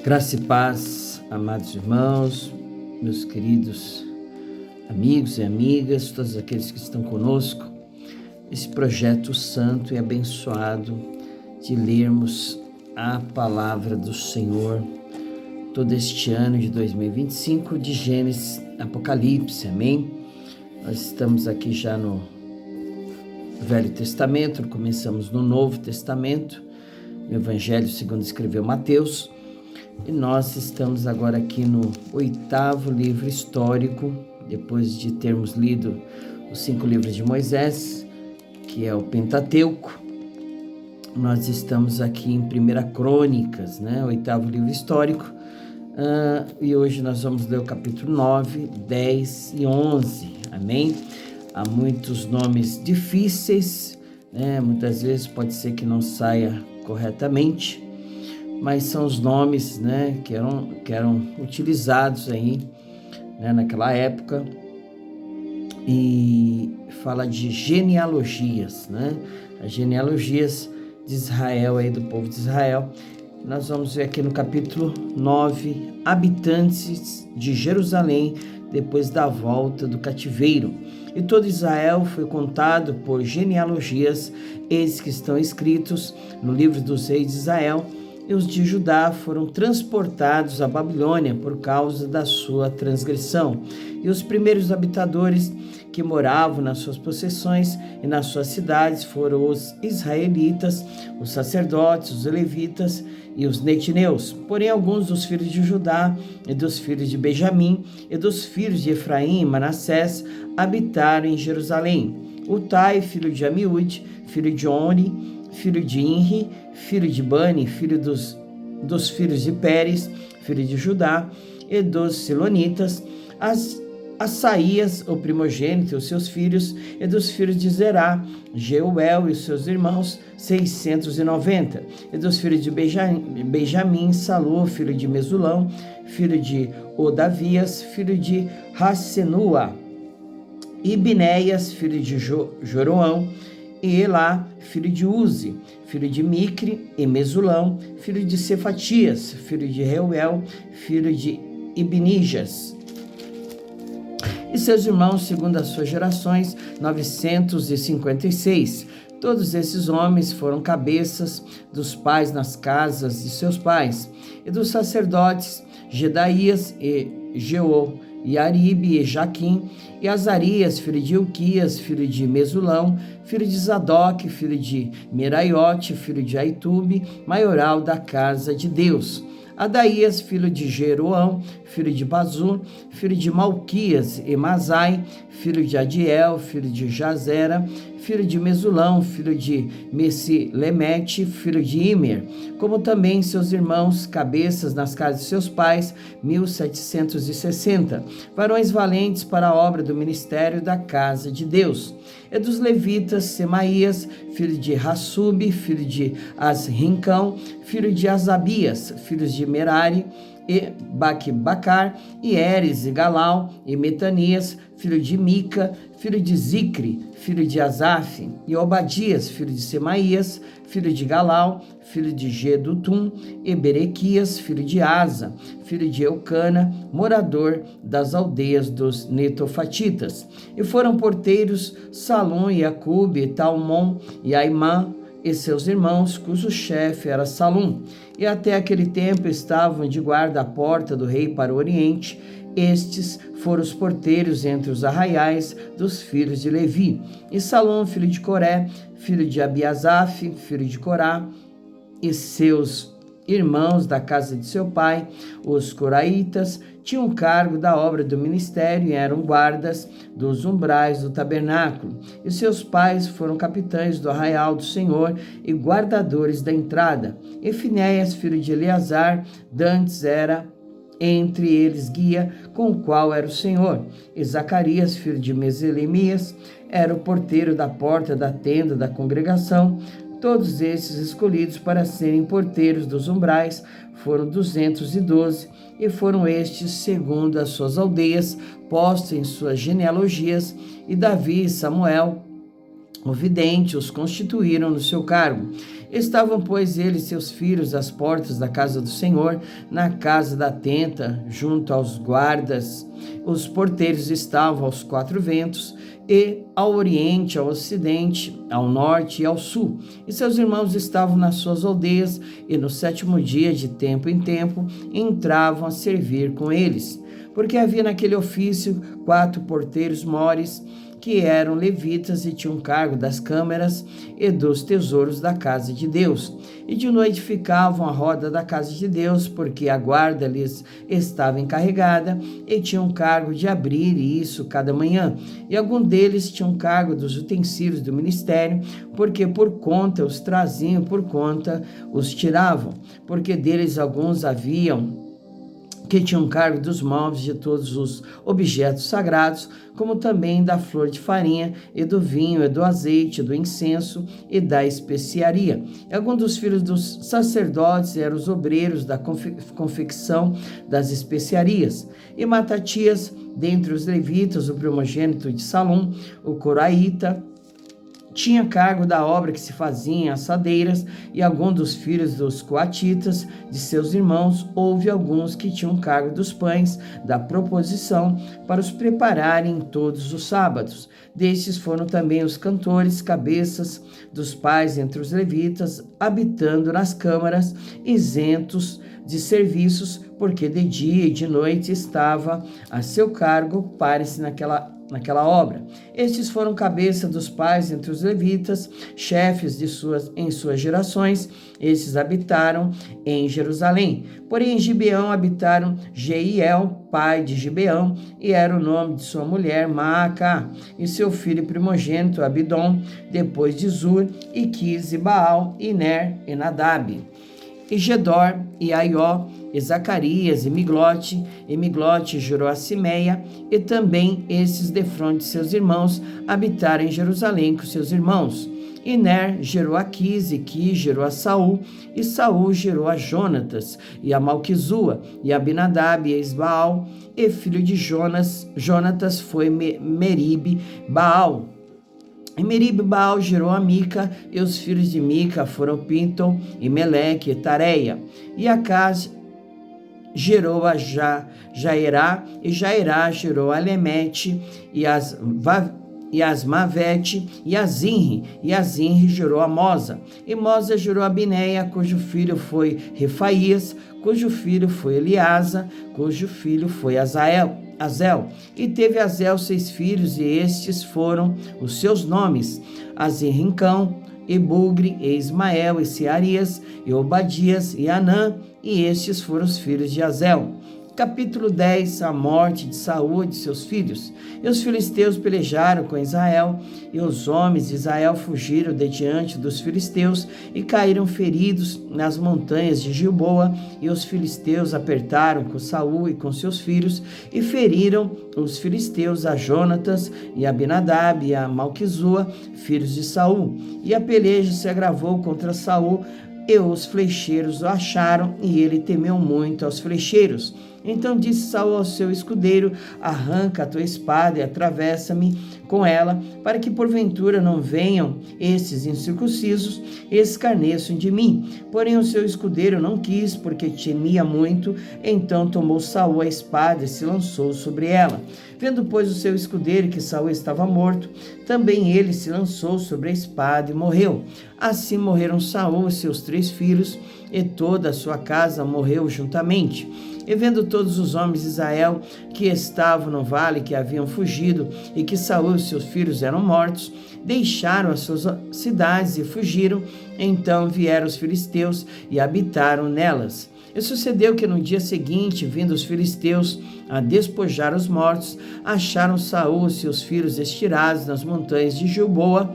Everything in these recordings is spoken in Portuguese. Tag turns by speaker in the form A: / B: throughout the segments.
A: Graça e paz, amados irmãos, meus queridos amigos e amigas, todos aqueles que estão conosco, esse projeto santo e abençoado de lermos a palavra do Senhor todo este ano de 2025, de Gênesis, Apocalipse, amém? Nós estamos aqui já no Velho Testamento, começamos no Novo Testamento, no Evangelho segundo escreveu Mateus, e nós estamos agora aqui no 8º livro histórico, depois de termos lido os 5 livros de Moisés, que é o Pentateuco. Nós estamos aqui em 1 Crônicas, 8º livro histórico, e hoje nós vamos ler o capítulo 9, 10 e 11, amém? Há muitos nomes difíceis, muitas vezes pode ser que não saia corretamente, mas são os nomes, que eram utilizados aí, naquela época, e fala de genealogias, as genealogias de Israel, aí do povo de Israel. Nós vamos ver aqui no capítulo 9, habitantes de Jerusalém depois da volta do cativeiro. E todo Israel foi contado por genealogias, eis que estão escritos no livro dos reis de Israel, e os de Judá foram transportados à Babilônia por causa da sua transgressão. E os primeiros habitadores que moravam nas suas possessões e nas suas cidades foram os israelitas, os sacerdotes, os levitas e os netineus. Porém, alguns dos filhos de Judá e dos filhos de Benjamim e dos filhos de Efraim e Manassés habitaram em Jerusalém. Utai, filho de Amiúde, filho de Oni, filho de Inri, filho de Bani, filho dos filhos de Pérez, filho de Judá, e dos Silonitas, Assaías, o primogênito, e os seus filhos, e dos filhos de Zerá, Jeuel e os seus irmãos, 690, e dos filhos de Benjamim, Salô, filho de Mesulão, filho de Odavias, filho de Hassenua, e Binéias, filho de Joroão, e Elá, filho de Uzi, filho de Micre, e Mesulão, filho de Cefatias, filho de Reuel, filho de Ibnijas, e seus irmãos, segundo as suas gerações, 956. Todos esses homens foram cabeças dos pais nas casas de seus pais, e dos sacerdotes, Gedaías e Jeô, e Aribe e Jaquim, e Azarias, filho de Ilquias, filho de Mesulão, filho de Zadok, filho de Meraiote, filho de Aitube, maioral da casa de Deus. Adaías, filho de Jeroão, filho de Bazur, filho de Malquias e Mazai, filho de Adiel, filho de Jazera, filho de Mesulão, filho de Mesilemete, filho de Imer, como também seus irmãos, cabeças nas casas de seus pais, 1760, varões valentes para a obra do ministério da casa de Deus. E dos levitas, Semaías, filho de Hassub, filho de Asrincão, filho de Asabias, filhos de Merari, e Bacar, e Eres, e Galal, e Metanias, filho de Mica, filho de Zicre, filho de Asaf, e Obadias, filho de Semaías, filho de Galal, filho de Gedutum, e Berequias, filho de Asa, filho de Eucana, morador das aldeias dos Netofatitas. E foram porteiros Salom, e Acube, e Talmon, e Aimã, e seus irmãos, cujo chefe era Salum. E até aquele tempo estavam de guarda à porta do rei para o oriente. Estes foram os porteiros entre os arraiais dos filhos de Levi. E Salom, filho de Coré, filho de Abiasaf, filho de Corá, e seus irmãos da casa de seu pai, os coraitas, tinham cargo da obra do ministério e eram guardas dos umbrais do tabernáculo. E seus pais foram capitães do arraial do Senhor e guardadores da entrada. E Finéias, filho de Eleazar, dantes era entre eles guia, com o qual era o Senhor. E Zacarias, filho de Meselemias, era o porteiro da porta da tenda da congregação. Todos esses escolhidos para serem porteiros dos umbrais foram 212, e foram estes, segundo as suas aldeias, postos em suas genealogias, e Davi e Samuel, o vidente, os constituíram no seu cargo. Estavam, pois, ele e seus filhos às portas da casa do Senhor, na casa da tenda, junto aos guardas. Os porteiros estavam aos quatro ventos, e ao oriente, ao ocidente, ao norte e ao sul. E seus irmãos estavam nas suas aldeias, e no sétimo dia, de tempo em tempo, entravam a servir com eles. Porque havia naquele ofício 4 porteiros mores, que eram levitas e tinham cargo das câmaras e dos tesouros da casa de Deus. E de noite ficavam à roda da casa de Deus, porque a guarda lhes estava encarregada, e tinham cargo de abrir isso cada manhã. E algum deles tinham cargo dos utensílios do ministério, porque por conta os traziam, por conta os tiravam. Porque deles alguns haviam que tinham cargo dos móveis de todos os objetos sagrados, como também da flor de farinha, e do vinho, e do azeite, e do incenso, e da especiaria. E alguns dos filhos dos sacerdotes eram os obreiros da confecção das especiarias. E Matatias, dentre os levitas, o primogênito de Salum, o coraíta, tinha cargo da obra que se fazia em assadeiras, e alguns dos filhos dos coatitas, de seus irmãos, houve alguns que tinham cargo dos pães da proposição, para os prepararem todos os sábados. Destes foram também os cantores, cabeças dos pais entre os levitas, habitando nas câmaras, isentos de serviços, porque de dia e de noite estava a seu cargo, pare-se naquela obra. Estes foram cabeça dos pais entre os levitas, chefes em suas gerações. Estes habitaram em Jerusalém. Porém, em Gibeão habitaram Jeiel, pai de Gibeão, e era o nome de sua mulher Maacá, e seu filho primogênito Abidom, depois de Zur, e Quis, e Baal, e Ner, e Nadab. E Gedor, e Aió, e Zacarias, e Miglote gerou a Simeia, e também esses defronte de seus irmãos habitaram em Jerusalém com seus irmãos. E Ner gerou a Quis, e Quis gerou a Saul, e Saul gerou a Jonatas, e a Malquizua, e a Abinadab, e a Esbaal, e filho de Jonatas foi Meribe Baal. E Meribe Baal gerou a Mica, e os filhos de Mica foram Pinton, e Meleque, e Tareia. E Acaz gerou a Jairá, e Jairá gerou a Lemete, e Asmavete, e a Zinri gerou a Mosa. E Mosa gerou a Bineia, cujo filho foi Refaías, cujo filho foi Eliasa, cujo filho foi Azel. E teve Azel 6 filhos, e estes foram os seus nomes: Azirrincão, e Bugre, e Ismael, e Searias, e Obadias, e Anã, e estes foram os filhos de Azel. Capítulo 10, a morte de Saul e de seus filhos. E os filisteus pelejaram com Israel, e os homens de Israel fugiram de diante dos filisteus, e caíram feridos nas montanhas de Gilboa, e os filisteus apertaram com Saul e com seus filhos, e feriram os filisteus a Jonatas, e a Abinadab, e a Malquizua, filhos de Saul. E a peleja se agravou contra Saul, e os flecheiros o acharam, e ele temeu muito aos flecheiros. Então disse Saul ao seu escudeiro: arranca a tua espada e atravessa-me com ela, para que porventura não venham esses incircuncisos e escarneçam de mim. Porém o seu escudeiro não quis, porque temia muito. Então tomou Saul a espada e se lançou sobre ela. Vendo, pois, o seu escudeiro que Saul estava morto, também ele se lançou sobre a espada e morreu. Assim morreram Saul e seus 3 filhos, e toda a sua casa morreu juntamente. E vendo todos os homens de Israel que estavam no vale, que haviam fugido, e que Saul e seus filhos eram mortos, deixaram as suas cidades e fugiram. Então vieram os filisteus e habitaram nelas. E sucedeu que no dia seguinte, vindo os filisteus a despojar os mortos, acharam Saul e seus filhos estirados nas montanhas de Gilboa,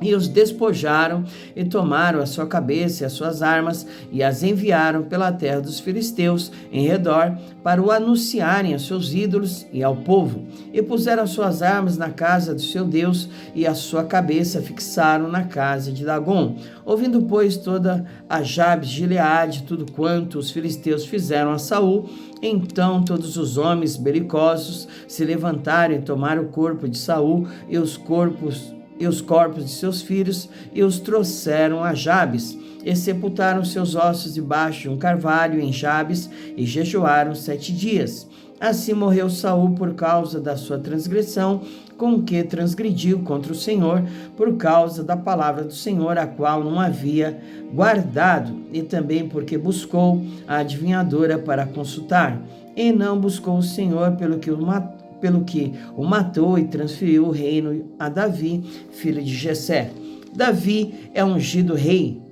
A: e os despojaram, e tomaram a sua cabeça e as suas armas, e as enviaram pela terra dos filisteus em redor, para o anunciarem aos seus ídolos e ao povo. E puseram as suas armas na casa do seu Deus, e a sua cabeça fixaram na casa de Dagom. Ouvindo, pois, toda a Jabes de Gileade tudo quanto os filisteus fizeram a Saul, então todos os homens belicosos se levantaram e tomaram o corpo de Saul e e os corpos de seus filhos e os trouxeram a Jabes e sepultaram seus ossos debaixo de um carvalho em Jabes e jejuaram 7 dias. Assim morreu Saul por causa da sua transgressão, com que transgrediu contra o Senhor, por causa da palavra do Senhor, a qual não havia guardado, e também porque buscou a adivinhadora para consultar, e não buscou o Senhor pelo que o matou e transferiu o reino a Davi, filho de Jessé. Davi é ungido rei.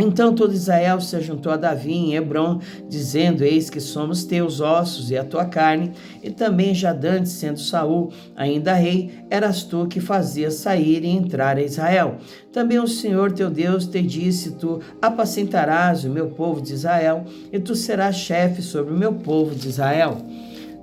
A: Então todo Israel se ajuntou a Davi em Hebrom, dizendo: Eis que somos teus ossos e a tua carne. E também já dantes, sendo Saul ainda rei, eras tu que fazias sair e entrar a Israel. Também o Senhor teu Deus te disse: Tu apacentarás o meu povo de Israel, e tu serás chefe sobre o meu povo de Israel.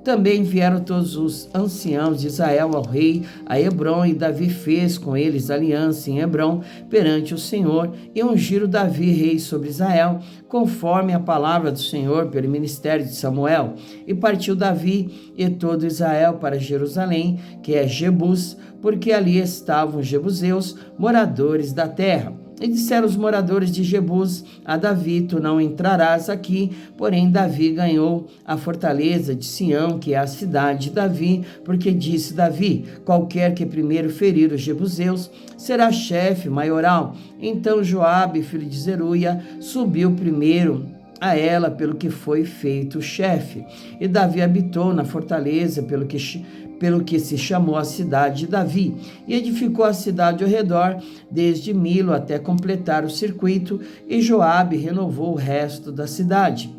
A: Também vieram todos os anciãos de Israel ao rei, a Hebrom, e Davi fez com eles aliança em Hebrom perante o Senhor, e ungiram Davi rei sobre Israel, conforme a palavra do Senhor pelo ministério de Samuel. E partiu Davi e todo Israel para Jerusalém, que é Jebus, porque ali estavam os jebuseus, moradores da terra. E disseram os moradores de Jebus a Davi: Tu não entrarás aqui. Porém Davi ganhou a fortaleza de Sião, que é a cidade de Davi, porque disse Davi: Qualquer que primeiro ferir os jebuseus será chefe maioral. Então Joabe, filho de Zeruia, subiu primeiro a ela, pelo que foi feito chefe. E Davi habitou na fortaleza, pelo que se chamou a cidade de Davi, e edificou a cidade ao redor, desde Milo até completar o circuito, e Joabe renovou o resto da cidade.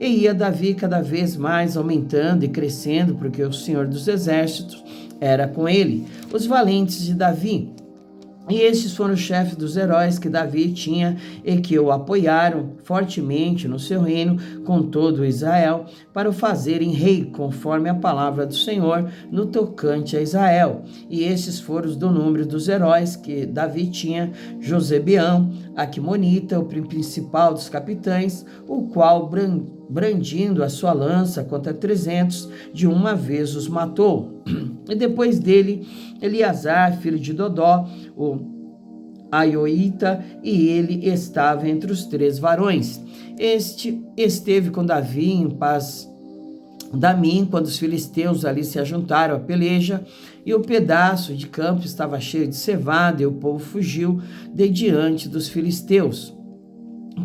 A: E ia Davi cada vez mais aumentando e crescendo, porque o Senhor dos Exércitos era com ele. Os valentes de Davi. E estes foram os chefes dos heróis que Davi tinha e que o apoiaram fortemente no seu reino com todo Israel, para o fazerem rei, conforme a palavra do Senhor no tocante a Israel. E estes foram os do número dos heróis que Davi tinha: Josebeão, Aquimonita, o principal dos capitães, o qual, brandindo a sua lança contra 300, de uma vez os matou. E depois dele, Eleazar, filho de Dodó, o Aioíta, e ele estava entre os 3 varões. Este esteve com Davi em paz Damim, quando os filisteus ali se ajuntaram à peleja, e o pedaço de campo estava cheio de cevada, e o povo fugiu de diante dos filisteus.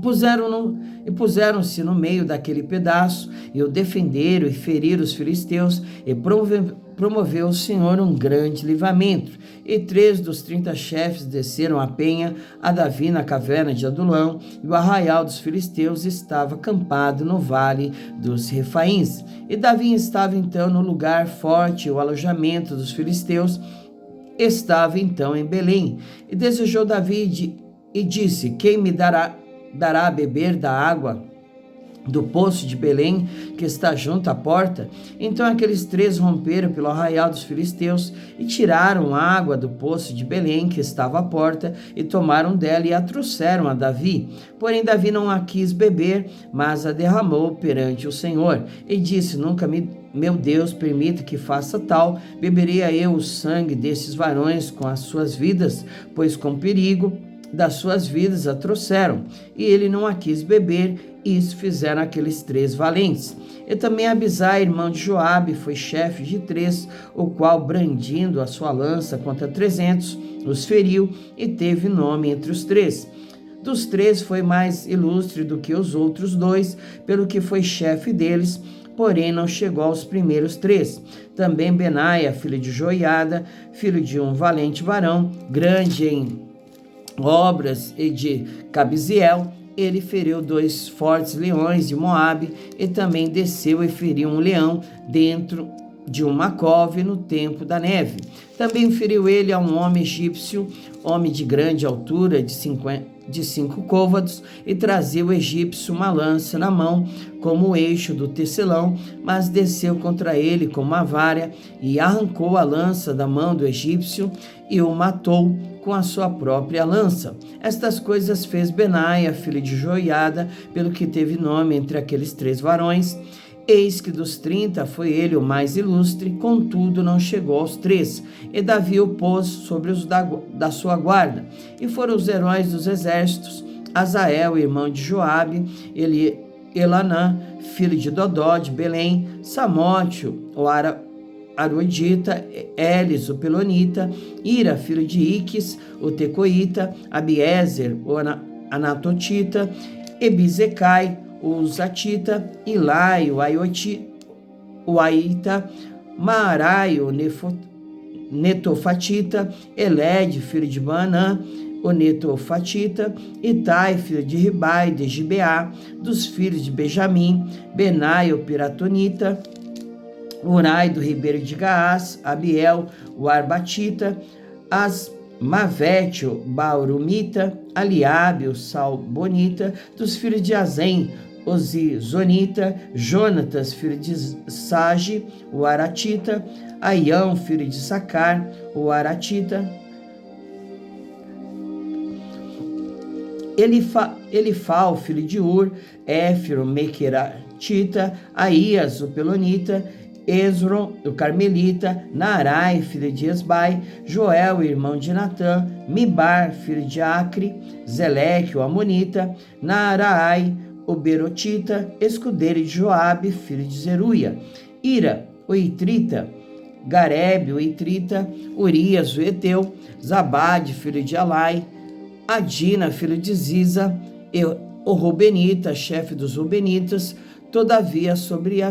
A: Puseram-se no meio daquele pedaço, e o defenderam e feriram os filisteus, e promoveu o Senhor um grande livramento. E 3 dos 30 chefes desceram a penha a Davi na caverna de Adulão, e o arraial dos filisteus estava acampado no vale dos Refaíns. E Davi estava então no lugar forte, o alojamento dos filisteus estava então em Belém. E desejou Davi e disse: Quem me dará a beber da água do poço de Belém, que está junto à porta? Então aqueles 3 romperam pelo arraial dos filisteus e tiraram água do poço de Belém, que estava à porta, e tomaram dela e a trouxeram a Davi. Porém Davi não a quis beber, mas a derramou perante o Senhor, e disse: Nunca meu Deus permita que faça tal. Beberia eu o sangue destes varões com as suas vidas, pois com perigo das suas vidas a trouxeram. E ele não a quis beber. Isso fizeram aqueles 3 valentes. E também Abisai, irmão de Joabe, foi chefe de 3, o qual, brandindo a sua lança contra 300, os feriu, e teve nome entre os 3. Dos 3 foi mais ilustre do que os outros 2, pelo que foi chefe deles, porém não chegou aos primeiros 3. Também Benaia, filho de Joiada, filho de um valente varão, grande em obras, e de Cabiziel, ele feriu 2 fortes leões de Moabe, e também desceu e feriu um leão dentro de uma cove no tempo da neve. Também feriu ele a um homem egípcio, homem de grande altura, de 5 côvados, e trazia o egípcio uma lança na mão, como o eixo do tecelão, mas desceu contra ele com uma vara, e arrancou a lança da mão do egípcio, e o matou com a sua própria lança. Estas coisas fez Benaia, filho de Joiada, pelo que teve nome entre aqueles 3 varões. Eis que dos 30 foi ele o mais ilustre, contudo não chegou aos 3. E Davi o pôs sobre os da sua guarda. E foram os heróis dos exércitos, Azael, irmão de Joabe, Elanã, filho de Dodó, de Belém, Samótio, o Aroedita, Elis, o Pelonita, Ira, filho de Iques, o Tecoíta, Abiezer, o Anatotita, Ebizecai, o Zatita, Ilai, o Aita, Maarai, o Netofatita, Eled, filho de Baanã, o Netofatita, Itai, filho de Ribai, de Gibeá, dos filhos de Benjamim, Benai, o Piratonita, Urai, do ribeiro de Gaás, Abiel, o Arbatita, Asmavete, o Baurumita, Aliabe, o Salbonita, dos filhos de Azem, o Zizonita, Jonatas, filho de Sage, o Aratita, Aião, filho de Sacar, o Aratita, Elifal, filho de Ur, Éfiro, Mequeratita, Aías, o Pelonita, Esron, o Carmelita, Naarai, filho de Esbai, Joel, irmão de Natã, Mibar, filho de Acre, Zeleque, o Amonita, Naarai, o Berotita, escudeiro de Joabe, filho de Zeruia, Ira, o Itrita, Garebe, o Itrita, Urias, o Eteu, Zabade, filho de Alai, Adina, filho de Ziza, o Rubenita, chefe dos Rubenitas, todavia sobre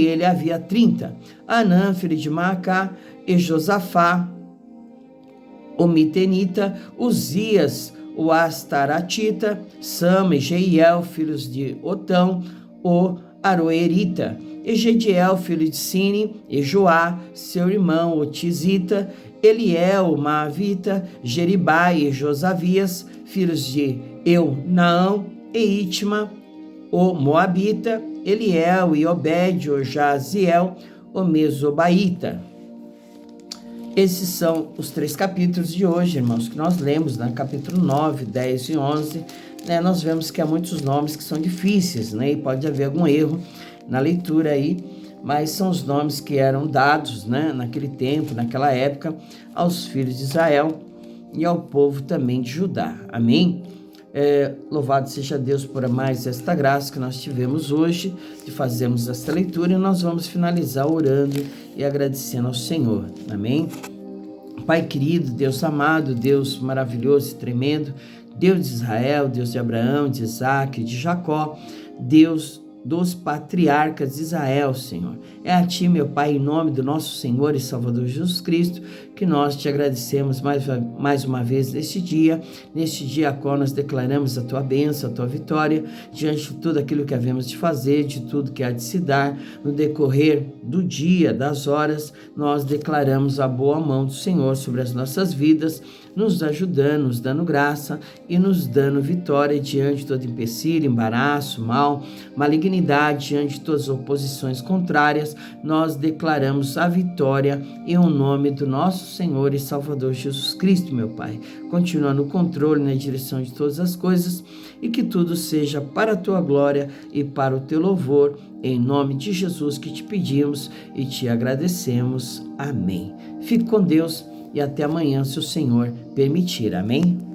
A: ele havia 30, Anã, filho de Maacá, e Josafá, o Mitenita, Uzias, o Astaratita, Sama e Jeiel, filhos de Otão, o Aroerita, e Gediel, filho de Sine, e Joá, seu irmão, o Tizita, Eliel, o Maavita, Jeribai e Josavias, filhos de Eunaão, e Itma, o Moabita, Eliel e Obed, o Jaziel, o Mesobaíta. Esses são os 3 capítulos de hoje, irmãos, que nós lemos, né? Capítulo 9, 10 e 11, né? Nós vemos que há muitos nomes que são difíceis, né? E pode haver algum erro na leitura aí, mas são os nomes que eram dados, né? Naquele tempo, naquela época, aos filhos de Israel e ao povo também de Judá. Amém? Louvado seja Deus por mais esta graça que nós tivemos hoje de fazermos esta leitura, e nós vamos finalizar orando e agradecendo ao Senhor. Amém? Pai querido, Deus amado, Deus maravilhoso e tremendo, Deus de Israel, Deus de Abraão, de Isaac, de Jacó, Deus dos patriarcas de Israel, Senhor. É a Ti, meu Pai, em nome do nosso Senhor e Salvador Jesus Cristo, que nós te agradecemos mais uma vez neste dia a qual nós declaramos a Tua bênção, a Tua vitória, diante de tudo aquilo que havemos de fazer, de tudo que há de se dar, no decorrer do dia, das horas, nós declaramos a boa mão do Senhor sobre as nossas vidas, nos ajudando, nos dando graça e nos dando vitória diante de todo empecilho, embaraço, mal, malignidade, diante de todas as oposições contrárias, nós declaramos a vitória em o nome do nosso Senhor e Salvador Jesus Cristo, meu Pai. Continua no controle, na direção de todas as coisas, e que tudo seja para a Tua glória e para o Teu louvor, em nome de Jesus que te pedimos e te agradecemos. Amém. Fique com Deus e até amanhã, se o Senhor permitir. Amém?